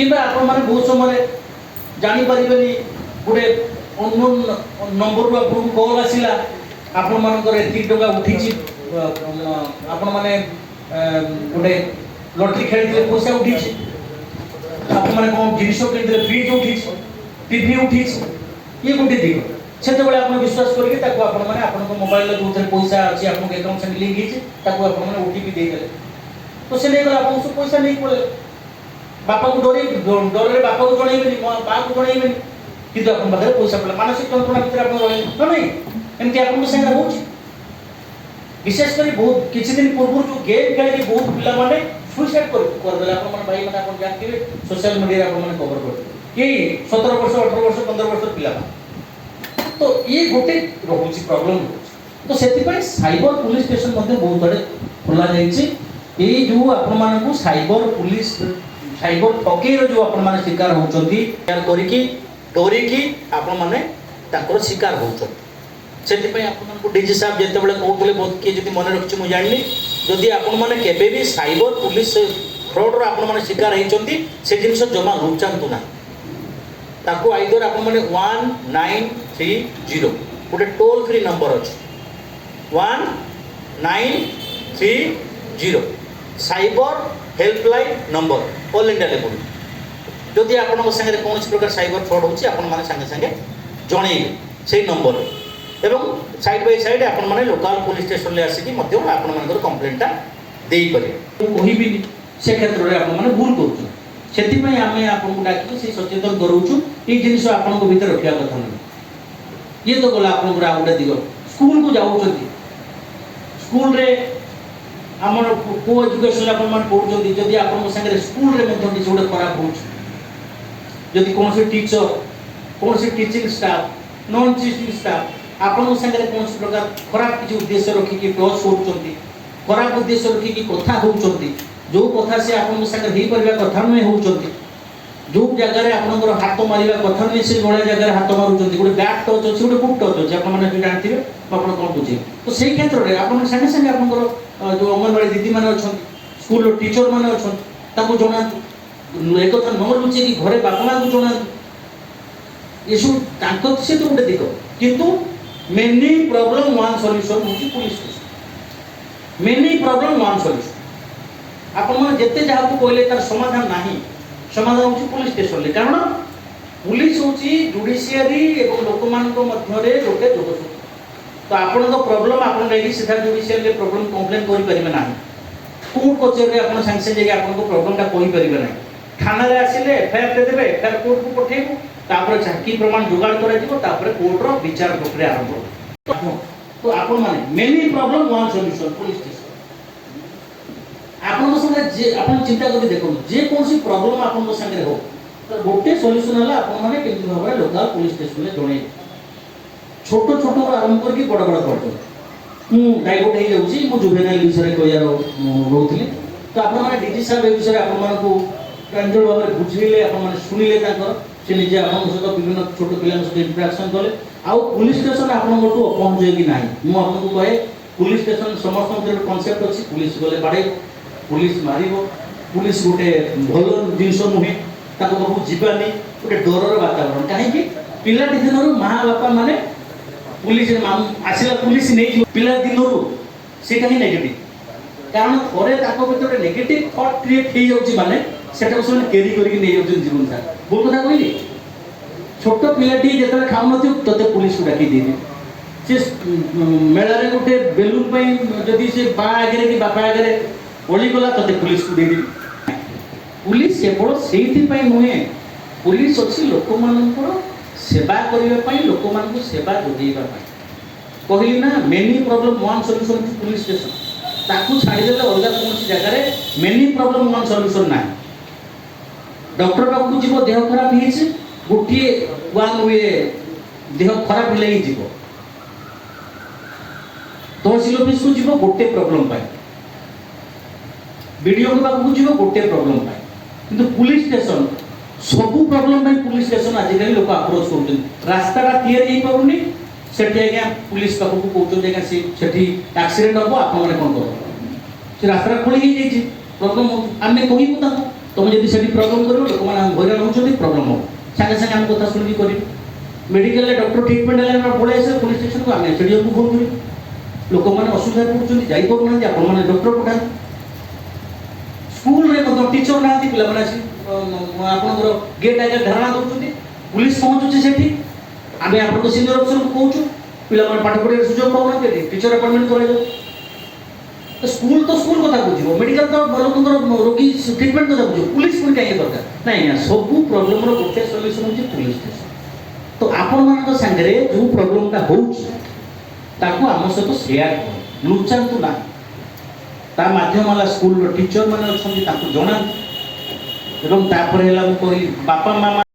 कि आपण माने बहुत समय जानी परिबेनी गोटे अननोन नंबर रो आपन कॉल आसिला आपण मानकर एती टका उठीची आपण माने गोटे लॉटरी खेलिले पैसा उठीची आपण माने कोन जिनिस किनले फ्रिज उठीची टीवी उठीची ये गोटे दिग सेते बेले आपण विश्वास करके ताको आपण माने आपण मोबाइल रे जोथे पैसा अछि आपण अकाउंट से लिंक हिची ताको आपण माने ओटीपी दे देले तो से ले गला आपण से पैसा नहीं पड़े बापा को डरे बापा को जणैबेनी बा को जणैबेनी कि अपन बदले पैसा पड़े मानसिक यंत्रणा भीतर अपन रहे तो नहीं एमती अपन संगे होची विशेष करी बहुत किछि दिन पूर्व जो गेम खेली बहुत पिला माने सुसाइड कर देला अपन मन भाई माने अपन जानथिबे सोशल मीडिया अपन माने कवर कर कि 17 वर्ष 18 वर्ष 15 वर्ष पिला तो ये गोटे रहुची प्रॉब्लम तो सेति पय साइबर पुलिस स्टेशन मध्ये बहुत बड़े खोला जाईछि ए जो अपन माने को साइबर पुलिस साइबर ठकेर जो अपन माने शिकार होचंती यार करिकि डोरिकी आपण माने ताकर शिकार होचंती सेति पय आपण को डीजी साहब जेते बेले कहउतले बहुत के जदी मन रखछि मु जानली जदी आपण माने केबे भी साइबर पुलिस फ्रॉड रो आपण माने शिकार हेचंती से जिंस जमा रुचांतु ना ताको आइदर आपण माने 1930 गोटे टोल फ्री नंबर अछि 1930 cyber helpline number all India level जदि आपण संगे कौन प्रकार साइबर फ्रॉड होची आपण माने संगे संगे जणैबे सेही नंबर एवं साइड बाय साइड आपण माने लोकल पुलिस स्टेशन ले आसी कि मध्य आपण मानकर कंप्लेंटटा देई पारे कहिबी से क्षेत्र रे आपण माने भूल करछु सेति पय आमे आपण को डाकी से सचेतन करूछु ए जिनिस आपण को भीतर रखिया कथा नहीं ये तो गला आपण को आउटा दिगो स्कूल को जाउछथि स्कूल रे हमर को एजुकेशन आपण मान पढुछथि जदि आपण संगे स्कूल रे मध्ये किछ गोटे खराब होछ जदि कौन से टीचर कौन से teaching staff non teaching staff आपण संगे कौन से प्रकार खराब किछ उद्देश्य रखी कि टच होउछथि खराब उद्देश्य रखी कि कथा होउछथि जो कथा से आपण संगे ही परबा कथा नै होउछथि जो जगह रे आपनकर हाथ मारिबा कथा नै से गोळा जगह रे हाथ मारुछथि गोटे बैक टच अछि गोटे फुट टच अछि आपण माने जानथिबे आपण कोन बुझे तो सेही क्षेत्र रे आपण संगे संगे आपनकर जो अंगनवाड़ी दीदी माने अछथि स्कूल रो टीचर माने अछथि ताको जणा एक कथा न लुचे कि घरे बापा मां को जणा ये सब ताको से तो गोटे दिख किंतु मेनी प्रॉब्लम वन सॉल्यूशन होची police station many problem one solution आपण मन जते जहा को कहले तार समाधान नाही समाधान होची पुलिस स्टेशन ले कारण पुलिस होची जुडिशियरी एवं लोक मान को मध्य रे गोटे जोगसूत्र तो आपण को प्रॉब्लम आपण रेडी सीधा जुडिशियरी ले प्रॉब्लम कंप्लेन करि परिबे नाही कोर्ट कचेरी आपण संग से जे आपण को प्रॉब्लम ता कहि परिबे नाही थाना रे आसिले एफआईआर दे देबे एफआईआर कोर्ट को पठेबो तापर साक्षी प्रमाण जुगाड़ करा जिवो तापर कोर्ट रो विचार प्रक्रिया आरंभ हो तो आपण माने many problem one solution police station आपण संगे जे आपण चिंता करि देखो जे कोनसी प्रॉब्लम आपण संगे हो तो गोटे सॉल्यूशन हला आपण माने केति भाबरे लोकल पुलिस स्टेशन ले जणे छोटो छोटो आरंभ करके बड़ बड़ करतो मु डाइवर्ट हे जाउची मु जुवेनाइल विषय कहयार होउतली तो आपण माने डीजी साहब ए विषय आपण मान को प्रांजल भाबरे बुझिले आपण माने सुनिले ताकर से निजे आपण सहित विभिन्न छोट पिलान सहित इंटरेक्शन कले आ पुलिस स्टेशन आपण गोटो पहुंचे कि नाही मु आपन को कहे पुलिस स्टेशन समस्त मध्ये कांसेप्ट अछि पुलिस गले बाडे पुलिस मारिबो पुलिस गोटे भलो जिंस नुहे ताको बाबू जीवानी गोटे डरर वातावरण काहे कि पिला दिनरो मां बापा माने पुलिस आसिला पुलिस नै पिला दिनरो सेटा ही नेगेटिव कारण थोड़े ताको भीतर नेगेटिव थॉट क्रिएट हे जाउची माने सेटा को सब कैरी करके नै जाउची जीवन सारा बोल कथा कहली छोट पिलाटी जेतले खाउ नथि तते पुलिस को डाकी देबी से मेला रे गोटे बेलून पई जदी से बा आगे कि बापा आगे ओली गला तते पुलिस को देबी पुलिस केवल सेठी पई नुहे पुलिस अछि लोक मानकर सेवा करिवा पई लोक मान को सेवा जोगेइबा पई कहली ना many problem one solution police station ताकू छाड़ी देले अलगा कोनसी जगह रे मेनी प्रॉब्लम वन सॉल्यूशन ना डॉक्टर बाबू जीवो देह खराब हिचे गोटे वन वे देह खराब ले जीवो तहसील ऑफिस को जीवो गोटे प्रॉब्लम पाई वीडियो के बाबू जीवो गोटे प्रॉब्लम पाई किंतु पुलिस स्टेशन सब प्रॉब्लम पाई पुलिस स्टेशन आज कल लोक अप्रोच करछन रास्ता तैयारी हे परुनी सेठी आज्ञा पुलिस पाखु को कहउछन आज्ञा सेठी एक्सीडेंट हो आपण माने कोन करो से रास्ता खोली हे जेछि प्रॉब्लम आमे कहिबो ता तुम जब से प्रॉब्लम करो लोक मैंने हईराण होती प्रॉब्लम हो सागे सागे आम कथा शुणी कर मेडिकल डॉक्टर ट्रिटमेंट है पड़े आसे पुलिस स्टेशन को आम एसडीओ को फोन कर लोक मैंने असुविधा पड़ुंट जाना आपने डॉक्टर पठा स्कूल रे टीचर ना पे आप गेट आगे धारणा दौरान पुलिस पहुँचुचे से आम आप सीनियर अफिसर को कहूँ पिला पाठ पढ़ार सुजोग पाऊना टीचर अपॉइंटमेंट कर स्कूल तो स्कूल कथा बुझे मेडिकल तो लोक रोगी ट्रिटमेंट कथा बुझे पुलिस पुणी कहीं दरकार ना सब प्रोब्लेम गोटे सल्यूशन होची पुलिस स्टेशन तो आपण मान सांगे जो प्रोब्लेमटा होम सहित सेयार कर लुचातु ना ता माध्यम स्कूल टीचर मैंने अच्छा जना बापा मामा